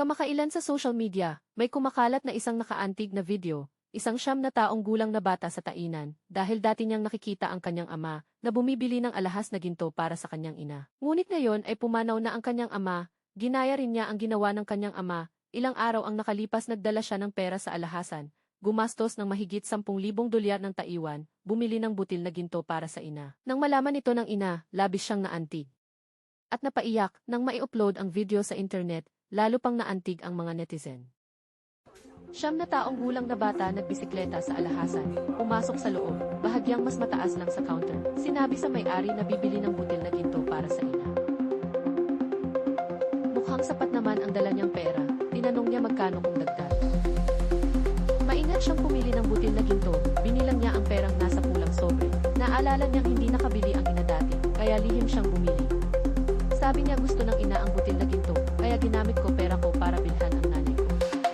Kamakailan sa social media, may kumakalat na isang nakaantig na video, isang 9 gulang na bata sa Tainan, dahil dati niyang nakikita ang kanyang ama, na bumibili ng alahas na ginto para sa kanyang ina. Ngunit ngayon ay pumanaw na ang kanyang ama, ginaya rin niya ang ginawa ng kanyang ama, ilang araw ang nakalipas nagdala siya ng pera sa alahasan, gumastos ng mahigit 10,000 dolyar ng Taiwan, bumili ng butil na ginto para sa ina. Nang malaman ito ng ina, labis siyang naantig. At napaiyak nang mai-upload ang video sa internet, lalo pang naantig ang mga netizen. 9 gulang na bata nagbisikleta sa alahasan, pumasok sa loob, bahagyang mas mataas lang sa counter. Sinabi sa may-ari na bibili ng butil na ginto para sa ina. Mukhang sapat naman ang dala niyang pera, tinanong niya magkano kung dagdag. Maingat siyang pumili ng butil na ginto, binilang niya ang perang nasa pulang sobre. Naalala niyang hindi nakabili ang ina dati, kaya lihim siyang bumili. Sabi niya gusto ng ina ang butil na ginto, kaya ginamit ko pera ko para bilhan ang nanay ko.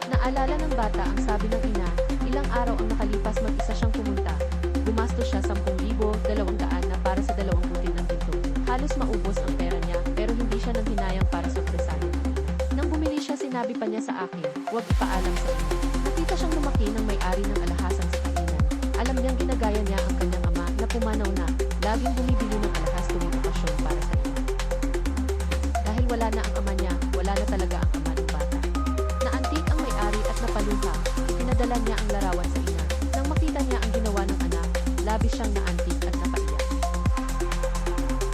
Naalala ng bata ang sabi ng ina, ilang araw ang nakalipas mag-isa siyang pumunta. Gumastos siya 10,200 na para sa 2 butil ng ginto. Halos maubos ang pera niya, pero hindi siya nang hinayang para sorpresahin. Nang bumili siya sinabi pa niya sa akin, huwag ipaalam sa ina. Nakita siyang lumaki ng may-ari ng alahasan sa Tainan. Alam niyang ginagaya niya ang kanyang ama na pumanaw na, laging bumibili ng alahas tuwing okasyon para sa ina. Dahil wala na ang ama niya, wala na talaga ang ama ng bata. Naantig ang may-ari at napaluha, pinadala niya ang larawan sa ina. Nang makita niya ang ginawa ng anak, labis siyang naantig at napaiyak.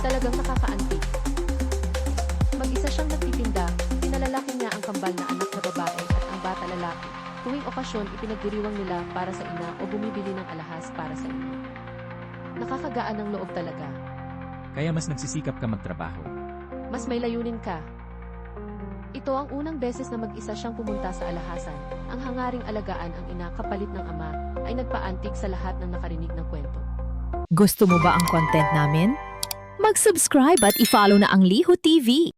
Talagang nakakaantig. Mag-isa siyang nagtitinda, pinalalaki niya ang kambal na anak na babae at ang bata lalaki. Tuwing okasyon ipinagdiriwang nila para sa ina o bumibili ng alahas para sa ina. Nakakagaan ng loob talaga. Kaya mas nagsisikap ka magtrabaho. Mas may layunin ka. Ito ang unang beses na mag-isa siyang pumunta sa alahasan. Ang hangaring alagaan ang ina kapalit ng ama ay nagpaantig sa lahat ng nakarinig ng kwento. Gusto mo ba ang content namin? Mag-subscribe at i-follow na ang Liho TV.